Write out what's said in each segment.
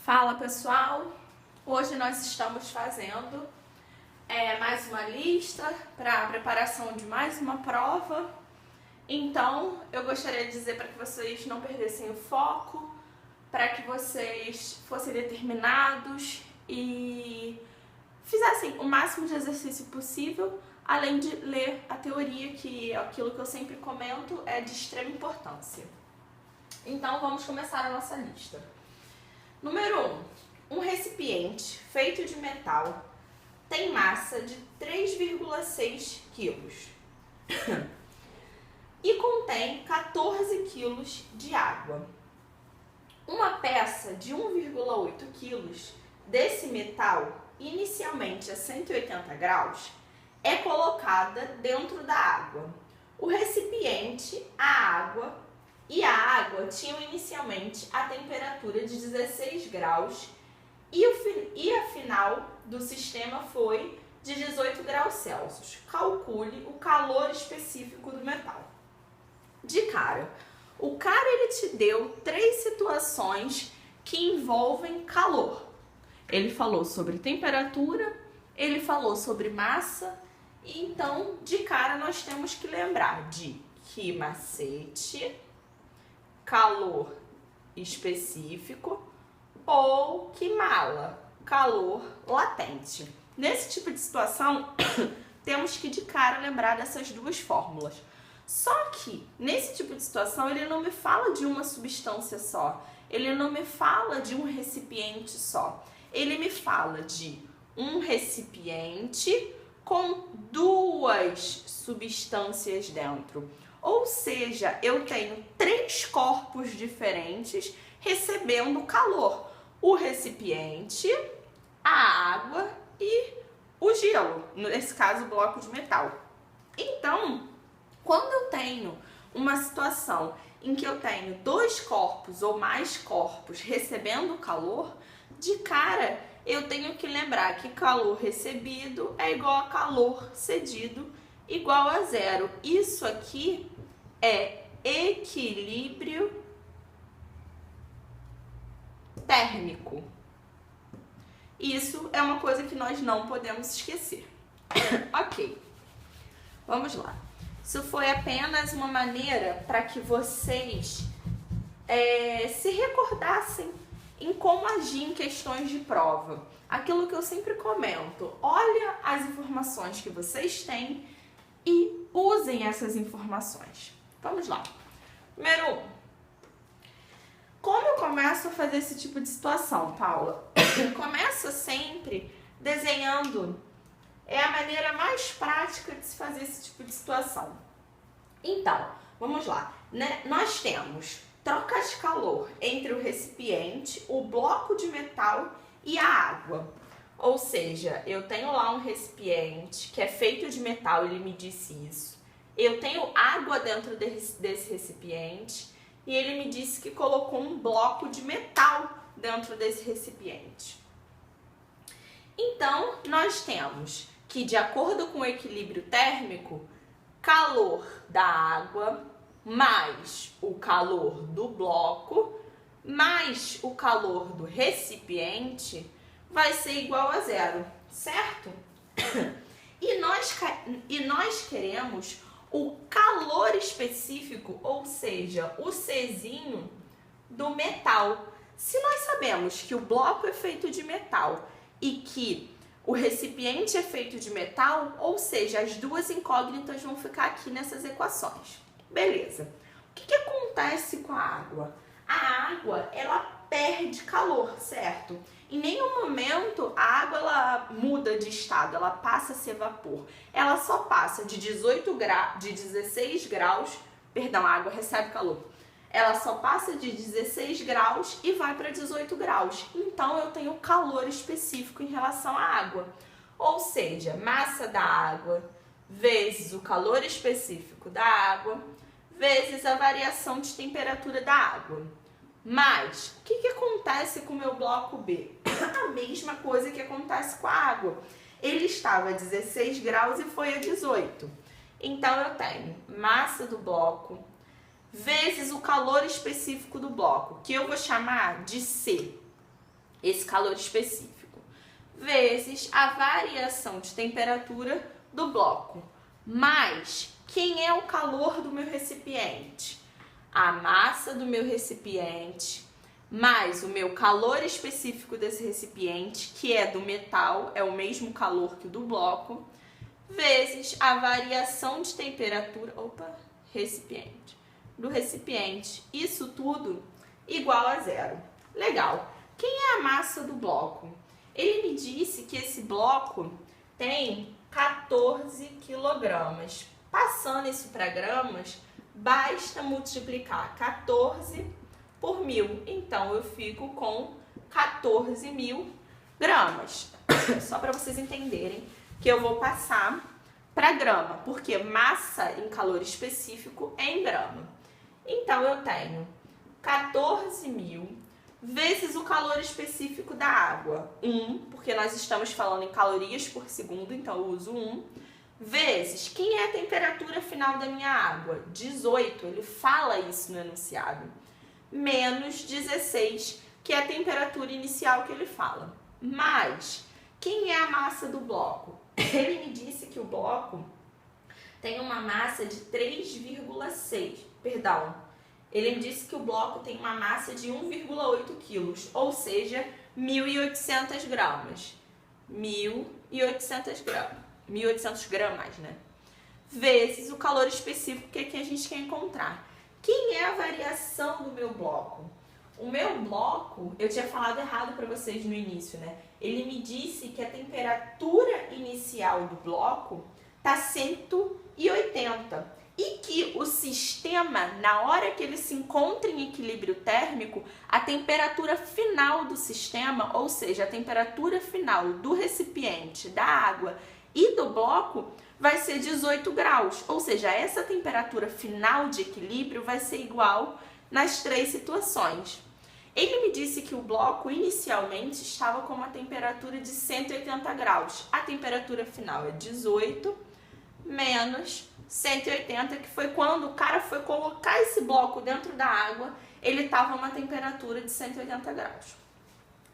Fala pessoal, hoje nós estamos fazendo mais uma lista para a preparação de mais uma prova. Então eu gostaria de dizer para que vocês não perdessem o foco, para que vocês fossem determinados e fizessem o máximo de exercício possível, além de ler a teoria, que é aquilo que eu sempre comento, é de extrema importância. Então vamos começar a nossa lista. Número 1. Um recipiente feito de metal tem massa de 3,6 kg e contém 14 kg de água. Uma peça de 1,8 kg desse metal, inicialmente a 180 graus, é colocada dentro da água. O recipiente, a água tinham inicialmente a temperatura de 16 graus e a final do sistema foi de 18 graus Celsius. Calcule o calor específico do metal. De cara, o cara ele te deu 3 situações que envolvem calor. Ele falou sobre temperatura, ele falou sobre massa, e então de cara nós temos que lembrar de que macete, calor específico, ou que mala, calor latente. Nesse tipo de situação, temos que de cara lembrar dessas duas fórmulas. Só que, nesse tipo de situação, ele não me fala de uma substância só, ele não me fala de um recipiente só, ele me fala de um recipiente com 2 substâncias dentro. Ou seja, eu tenho 3 corpos diferentes recebendo calor. O recipiente, a água e o gelo, nesse caso o bloco de metal. Então, quando eu tenho uma situação em que eu tenho 2 corpos ou mais corpos recebendo calor, de cara eu tenho que lembrar que calor recebido é igual a calor cedido igual a 0. Isso aqui é equilíbrio térmico. Isso é uma coisa que nós não podemos esquecer. Ok, vamos lá. Isso foi apenas uma maneira para que vocês se recordassem em como agir em questões de prova. Aquilo que eu sempre comento, olha as informações que vocês têm e usem essas informações. Vamos lá. Número 1. Como eu começo a fazer esse tipo de situação, Paula? Começa sempre desenhando. É a maneira mais prática de se fazer esse tipo de situação. Então, vamos lá. Nós temos troca de calor entre o recipiente, o bloco de metal e a água. Ou seja, eu tenho lá um recipiente que é feito de metal, ele me disse isso. Eu tenho água dentro desse recipiente e ele me disse que colocou um bloco de metal dentro desse recipiente. Então, nós temos que, de acordo com o equilíbrio térmico, calor da água mais o calor do bloco mais o calor do recipiente vai ser igual a 0, certo? E nós queremos o calor específico, ou seja, o Czinho do metal. Se nós sabemos que o bloco é feito de metal e que o recipiente é feito de metal, ou seja, as duas incógnitas vão ficar aqui nessas equações. Beleza. O que acontece com a água? A água, ela perde calor, certo? Em nenhum momento a água ela muda de estado, ela passa a ser vapor. Ela só passa de 16 graus, perdão, a água recebe calor. Ela só passa de 16 graus e vai para 18 graus. Então eu tenho calor específico em relação à água. Ou seja, massa da água vezes o calor específico da água vezes a variação de temperatura da água. Mas, o que acontece com o meu bloco B? A mesma coisa que acontece com a água. Ele estava a 16 graus e foi a 18. Então, eu tenho massa do bloco vezes o calor específico do bloco, que eu vou chamar de C. esse calor específico, vezes a variação de temperatura do bloco, mais quem é o calor do meu recipiente? A massa do meu recipiente, mais o meu calor específico desse recipiente, que é do metal, é o mesmo calor que o do bloco, vezes a variação de temperatura, do recipiente. Isso tudo igual a zero. Legal. Quem é a massa do bloco? Ele me disse que esse bloco tem 14 quilogramas. Passando isso para gramas, basta multiplicar 14 por 1000. Então, eu fico com 14.000 gramas. Só para vocês entenderem que eu vou passar para grama, porque massa em calor específico é em grama. Então, eu tenho 14.000 vezes o calor específico da água, 1, porque nós estamos falando em calorias por segundo, então eu uso 1, vezes, quem é a temperatura final da minha água? 18, ele fala isso no enunciado, menos 16, que é a temperatura inicial que ele fala, mais, quem é a massa do bloco? Ele me disse que o bloco tem uma massa de 3,6, ele me disse que o bloco tem uma massa de 1,8 quilos, ou seja, 1.800 gramas. 1.800 gramas. 1.800 gramas, né? Vezes o calor específico que a gente quer encontrar. Quem é a variação do meu bloco? O meu bloco, eu tinha falado errado para vocês no início, né? Ele me disse que a temperatura inicial do bloco tá 180. E que o sistema, na hora que ele se encontra em equilíbrio térmico, a temperatura final do sistema, ou seja, a temperatura final do recipiente, da água e do bloco, vai ser 18 graus. Ou seja, essa temperatura final de equilíbrio vai ser igual nas três situações. Ele me disse que o bloco inicialmente estava com uma temperatura de 180 graus. A temperatura final é 18 menos 180, que foi quando o cara foi colocar esse bloco dentro da água, ele estava a uma temperatura de 180 graus.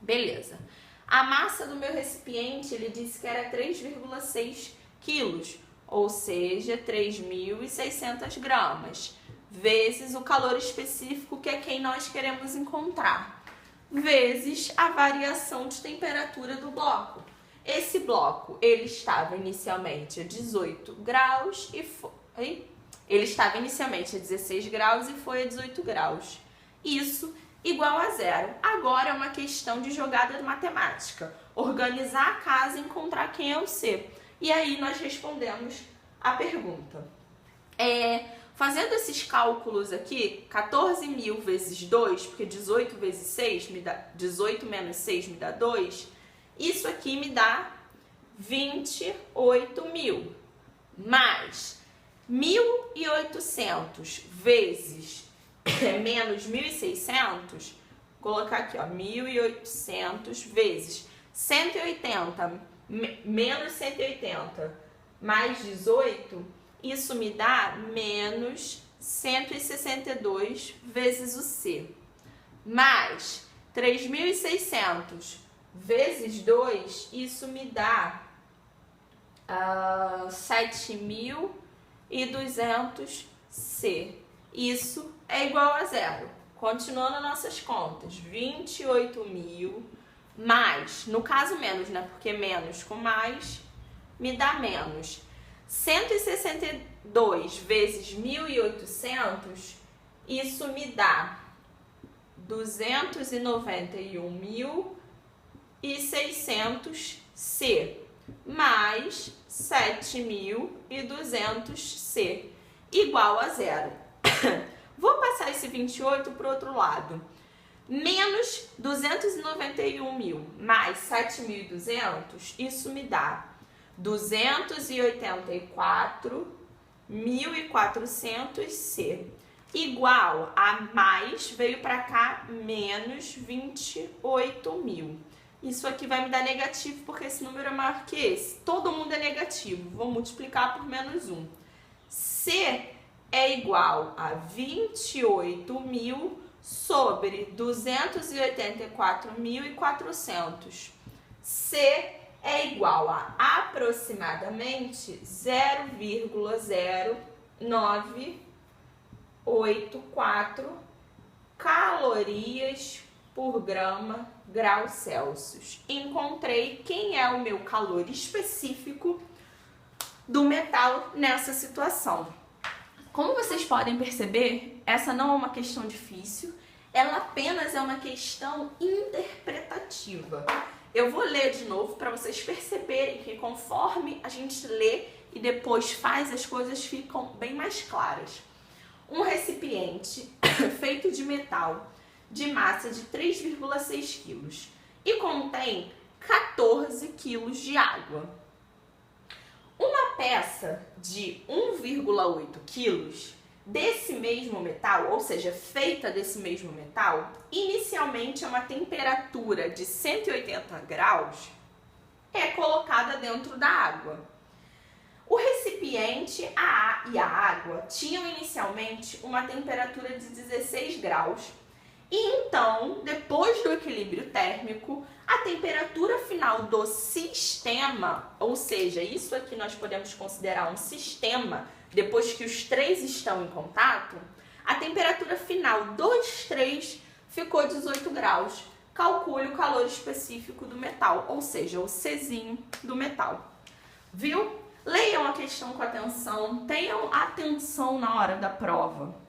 Beleza. A massa do meu recipiente, ele disse que era 3,6 quilos, ou seja, 3.600 gramas, vezes o calor específico, que é quem nós queremos encontrar, vezes a variação de temperatura do bloco. Esse bloco, ele estava inicialmente a 18 graus e foi... Ele estava inicialmente a 16 graus e foi a 18 graus. Isso igual a zero. Agora é uma questão de jogada matemática. Organizar a casa e encontrar quem é o C. E aí nós respondemos a pergunta. Fazendo esses cálculos aqui, 14.000 vezes 2, porque 18 vezes 6 me dá 18 menos 6 me dá 2. Isso aqui me dá 28.000, mais 1.800 vezes menos 1.600, colocar aqui, ó, 1.800 vezes 180 menos 180 mais 18, isso me dá menos 162 vezes o C, mais 3.600 vezes 2, isso me dá 7.200 C. Isso é igual a zero. Continuando nossas contas, 28.000 mais, no caso menos, né? Porque menos com mais me dá menos. 162 vezes 1.800, isso me dá 291.600 C, mais 7.200 C, igual a zero. Vou passar esse 28 para o outro lado. Menos 291.000 mais 7.200, isso me dá 284.400 C, igual a mais, veio para cá, menos 28.000. Isso aqui vai me dar negativo, porque esse número é maior que esse. Todo mundo é negativo. Vou multiplicar por menos 1. C é igual a 28.000 sobre 284.400. C é igual a aproximadamente 0,0984 calorias por grau Celsius. Encontrei quem é o meu calor específico do metal nessa situação. Como vocês podem perceber, essa não é uma questão difícil, ela apenas é uma questão interpretativa. Eu vou ler de novo para vocês perceberem que conforme a gente lê e depois faz, as coisas ficam bem mais claras. Um recipiente feito de metal de massa de 3,6 kg e contém 14 kg de água. Uma peça de 1,8 kg desse mesmo metal, ou seja, feita desse mesmo metal, inicialmente a uma temperatura de 180 graus, é colocada dentro da água. O recipiente e a água tinham inicialmente uma temperatura de 16 graus e então, depois do equilíbrio térmico, a temperatura final do sistema, ou seja, isso aqui nós podemos considerar um sistema, depois que os três estão em contato, a temperatura final dos três ficou 18 graus. Calcule o calor específico do metal, ou seja, o Czinho do metal. Viu? Leiam a questão com atenção, tenham atenção na hora da prova.